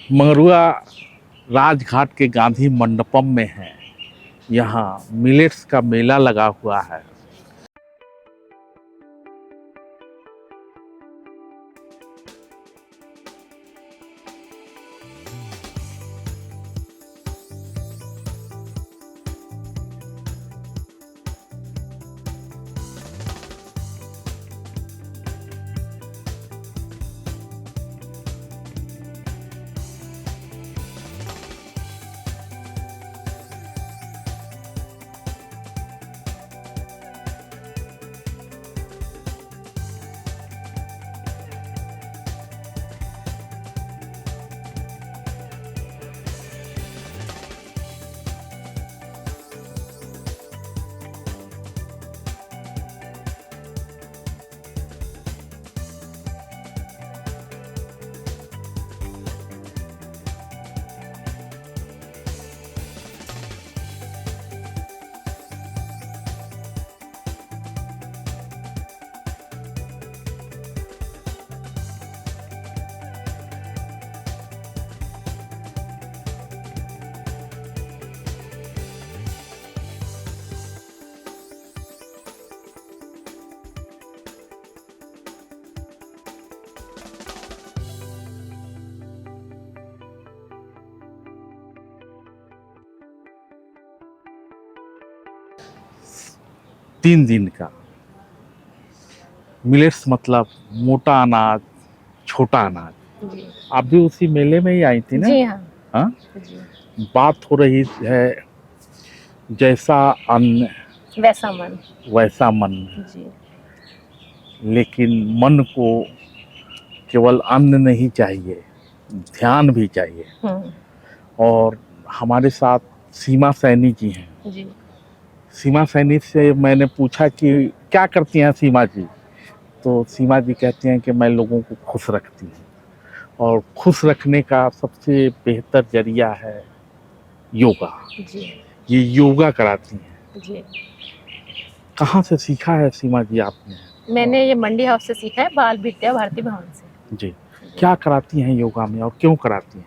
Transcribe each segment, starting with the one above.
मंगरुआ राजघाट के गांधी मंडपम में है। यहाँ मिलेट्स का मेला लगा हुआ है। तीन दिन का मिलेट्स मतलब मोटा अनाज, छोटा अनाज। जी आप भी उसी मेले में ही आई थी ना? जी हाँ हाँ? जी। बात हो रही है जैसा अन्न वैसा मन। वैसा मन, जी लेकिन मन को केवल अन्न नहीं चाहिए, ध्यान भी चाहिए। और हमारे साथ सीमा सैनी जी हैं। जी सीमा सैनी से मैंने पूछा कि क्या करती हैं सीमा जी, तो सीमा जी कहती हैं कि मैं लोगों को खुश रखती हूँ, और खुश रखने का सबसे बेहतर जरिया है योगा। जी ये योगा कराती हैं। जी। कहाँ से सीखा है सीमा जी आपने? मैंने ये मंडी हाउस से सीखा है, बाल विद्या भारती भवन से। जी। क्या कराती हैं योगा में और क्यों कराती हैं?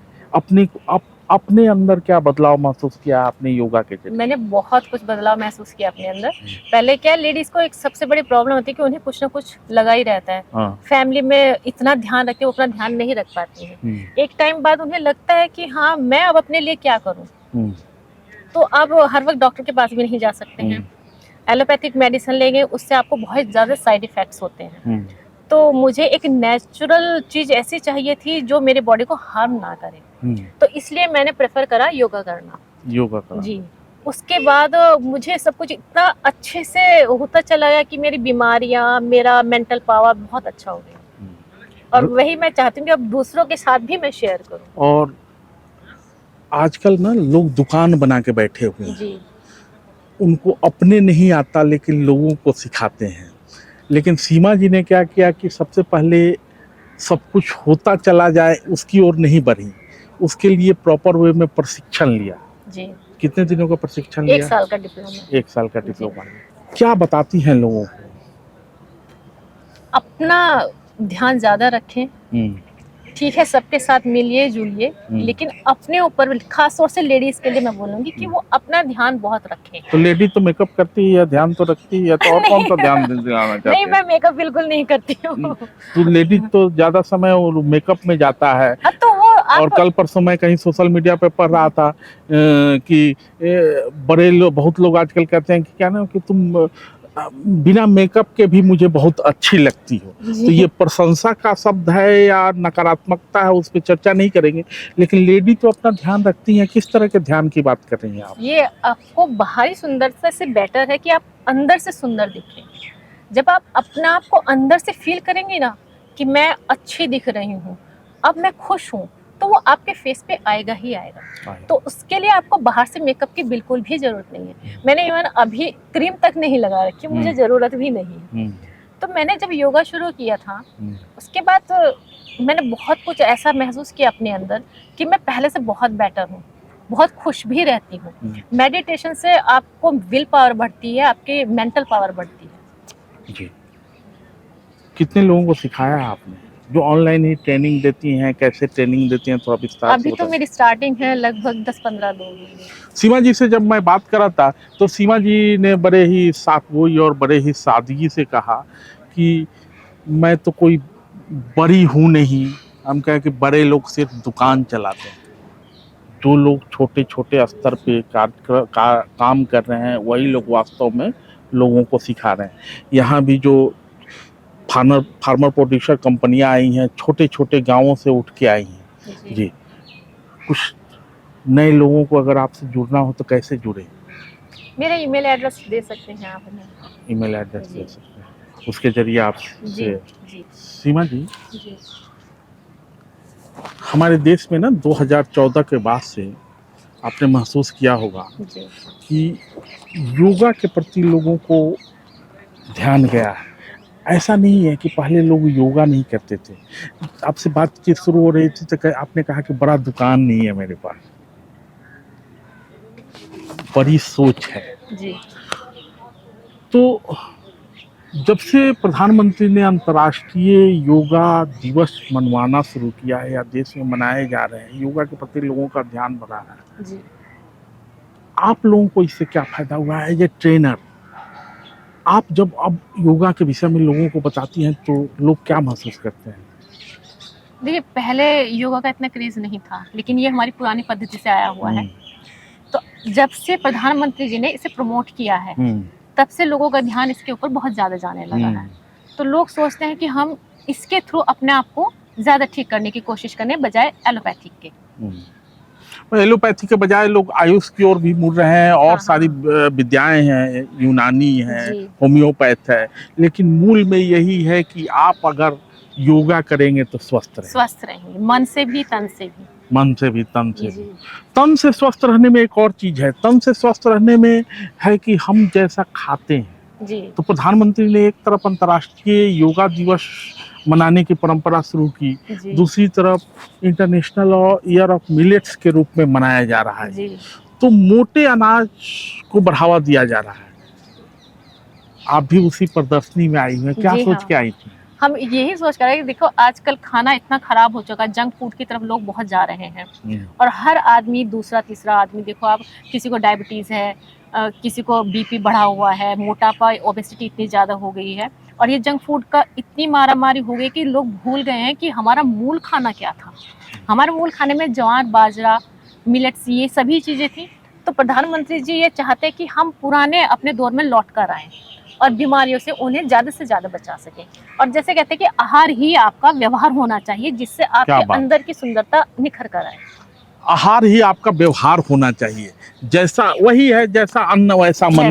अपने अंदर क्या बदलाव महसूस किया आपने योगा के जरिए? मैंने बहुत कुछ बदलाव महसूस किया अपने अंदर। पहले क्या, लेडीज को एक सबसे बड़ी प्रॉब्लम होती है कि उन्हें कुछ ना कुछ लगा ही रहता है। हाँ। फैमिली में इतना ध्यान रखते वो अपना ध्यान नहीं रख पाती है। एक टाइम बाद उन्हें लगता है कि हाँ, मैं अब अपने लिए क्या करूँ। तो अब हर वक्त डॉक्टर के पास भी नहीं जा सकते हैं। एलोपैथिक मेडिसिन लेंगे, उससे आपको बहुत ज़्यादा साइड इफेक्ट्स होते हैं। तो मुझे एक नेचुरल चीज़ ऐसी चाहिए थी जो मेरे बॉडी को हार्म ना करे। तो इसलिए मैंने प्रेफर करा योगा करना। योगा करना जी। उसके बाद मुझे सब कुछ इतना अच्छे से होता चला गया कि मेरी बीमारियां, मेरा मेंटल पावर बहुत अच्छा हो गया। और वही मैं चाहती हूँ कि अब दूसरों के साथ भी मैं शेयर करूँ। और आजकल ना लोग दुकान बना के बैठे हुए हैं। जी। उनको अपने नहीं आता लेकिन लोगों को सिखाते हैं। लेकिन सीमा जी ने क्या किया कि सबसे पहले सब कुछ होता चला जाए उसकी ओर नहीं बढ़ी, उसके लिए प्रॉपर वे में प्रशिक्षण लिया। जी। कितने दिनों का प्रशिक्षण लिया? 1 साल का डिप्लोमा। 1 साल का डिप्लोमा। क्या बताती हैं लोगों को? अपना ध्यान ज्यादा रखें। ठीक है, सबके साथ मिलिए जुलिए, लेकिन अपने ऊपर, खास तौर से लेडीज के लिए मैं बोलूंगी कि वो अपना ध्यान बहुत रखें। तो लेडी तो मेकअप करती है, ध्यान तो रखती है, तो और कौन सा ध्यान दिलाना चाहते हैं? नहीं, मैं मेकअप बिल्कुल नहीं करती हूँ। तो लेडी तो ज्यादा समय मेकअप में जाता है। हाँ, तो वो और कल परसों मैं कहीं सोशल मीडिया पे पढ़ रहा था कि बड़े लोग, बहुत लोग आजकल कहते हैं कि क्या ना, कि तुम बिना मेकअप के भी मुझे बहुत अच्छी लगती हो। तो ये प्रशंसा का शब्द है या नकारात्मकता है, उस पर चर्चा नहीं करेंगे, लेकिन लेडी तो अपना ध्यान रखती हैं। किस तरह के ध्यान की बात कर रही हैं आप? ये आपको बाहरी सुंदरता से बेटर है कि आप अंदर से सुंदर दिखें। जब आप अपना आप को अंदर से फील करेंगे ना कि मैं अच्छी दिख रही हूँ, अब मैं खुश हूँ, तो वो आपके फेस पे आएगा ही आएगा। तो उसके लिए आपको बाहर से मेकअप की बिल्कुल भी जरूरत नहीं है। मैंने इवन अभी क्रीम तक नहीं लगा रखी, मुझे जरूरत भी नहीं है। तो मैंने जब योगा शुरू किया था, उसके बाद मैंने बहुत कुछ ऐसा महसूस किया अपने अंदर कि मैं पहले से बहुत बेटर हूँ, बहुत खुश भी रहती हूँ। मेडिटेशन से आपको विल पावर बढ़ती है, आपकी मेंटल पावर बढ़ती है। जी। कितने लोगों को सिखाया आपने? जो ऑनलाइन ही ट्रेनिंग देती हैं, कैसे ट्रेनिंग देती हैं, थोड़ा विस्तार से अभी तो बताएं। मेरी स्टार्टिंग है, लगभग 10-15 लोग हैं। सीमा जी से जब मैं बात करा था तो सीमा जी ने बड़े ही साफगोई और बड़े ही सादगी से कहा कि मैं तो कोई बड़ी हूँ नहीं, हम कहें कि बड़े लोग सिर्फ दुकान चलाते हैं, जो लोग छोटे छोटे स्तर पे काम कर रहे हैं वही लोग वास्तव में लोगों को सिखा रहे हैं। यहाँ भी जो फार्मर प्रोड्यूसर कंपनियां आई हैं, छोटे छोटे गांवों से उठ के आई हैं जी। कुछ नए लोगों को अगर आपसे जुड़ना हो तो कैसे जुड़े? मेरा ईमेल एड्रेस दे सकते हैं आप हमें। ईमेल एड्रेस जी। दे सकते हैं, उसके जरिए जी आपसे। जी सीमा जी, जी हमारे देश में ना 2014 के बाद से आपने महसूस किया होगा जी कि योगा के प्रति लोगों को ध्यान गया है। ऐसा नहीं है कि पहले लोग योगा नहीं करते थे। आपसे बातचीत शुरू हो रही थी तो आपने कहा कि बड़ा दुकान नहीं है मेरे पास, बड़ी सोच है। जी तो जब से प्रधानमंत्री ने अंतर्राष्ट्रीय योगा दिवस मनवाना शुरू किया है या देश में मनाए जा रहे हैं, योगा के प्रति लोगों का ध्यान बढ़ा है, जी आप लोगों को इससे क्या फायदा हुआ है? एज ए ट्रेनर आप जब अब योगा के विषय में लोगों को बताती हैं तो लोग क्या महसूस करते हैं? देखिए, पहले योगा का इतना क्रेज नहीं था, लेकिन ये हमारी पुरानी पद्धति से आया हुआ है। तो जब से प्रधानमंत्री जी ने इसे प्रमोट किया है, तब से लोगों का ध्यान इसके ऊपर बहुत ज़्यादा जाने लगा है। तो लोग सोचते हैं कि हम इसके थ्रू अपने आप को ज़्यादा ठीक करने की कोशिश करने बजाय एलोपैथिक के। एलोपैथी के बजाय लोग आयुष की ओर भी मुड़ रहे हैं और हाँ, सारी विद्याएं हैं, यूनानी है, जी होम्योपैथ है, लेकिन मूल में यही है कि आप अगर योगा करेंगे तो स्वस्थ रहेंगे। स्वस्थ रहेंगे, मन से भी तन से भी। मन से भी तन से भी। जी तन से स्वस्थ रहने में एक और चीज है, तन से स्वस्थ रहने में है कि हम जैसा खाते हैं। जी तो प्रधानमंत्री ने एक तरफ अंतर्राष्ट्रीय योगा दिवस मनाने की परंपरा शुरू की, जी दूसरी तरफ इंटरनेशनल और ईयर ऑफ मिलेट्स के रूप में मनाया जा रहा है। जी तो मोटे अनाज को बढ़ावा दिया जा रहा है। आप भी उसी प्रदर्शनी में आई हैं, क्या जी सोच हाँ। के आई थी? हम यही सोच कर रहे हैं कि देखो, आजकल खाना इतना खराब हो चुका है, जंक फूड की तरफ लोग बहुत जा रहे हैं। और हर आदमी, दूसरा तीसरा आदमी, देखो आप, किसी को डायबिटीज़ है, किसी को बीपी बढ़ा हुआ है, मोटापा, ओबेसिटी इतनी ज़्यादा हो गई है, और ये जंक फूड का इतनी मारामारी हो गई कि लोग भूल गए हैं कि हमारा मूल खाना क्या था। हमारे मूल खाने में ज्वार, बाजरा, मिलेट्स, ये सभी चीज़ें थी। तो प्रधानमंत्री जी ये चाहते हैं कि हम पुराने अपने दौर में लौट कर आएँ और बीमारियों से उन्हें ज़्यादा से ज़्यादा बचा सकें। और जैसे कहते हैं कि आहार ही आपका व्यवहार होना चाहिए, जिससे आपके अंदर की सुंदरता निखर कर आए। आहार ही आपका व्यवहार होना चाहिए, जैसा वही है, जैसा अन्न वैसा मन।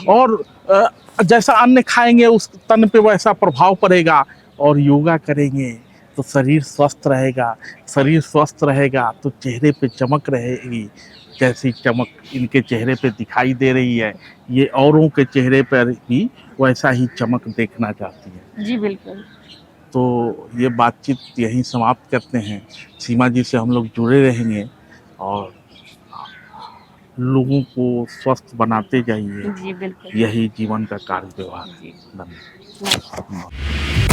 और जैसा अन्न खाएंगे उस तन पे वैसा प्रभाव पड़ेगा, और योगा करेंगे तो शरीर स्वस्थ रहेगा, शरीर स्वस्थ रहेगा तो चेहरे पे चमक रहेगी। जैसी चमक इनके चेहरे पे दिखाई दे रही है, ये औरों के चेहरे पर भी वैसा ही चमक देखना चाहती है। जी बिल्कुल। तो ये बातचीत यहीं समाप्त करते हैं। सीमा जी से हम लोग जुड़े रहेंगे और लोगों को स्वस्थ बनाते जाइए। जी बिल्कुल। यही जीवन का कार्य व्यवहार है। जी धन्यवाद।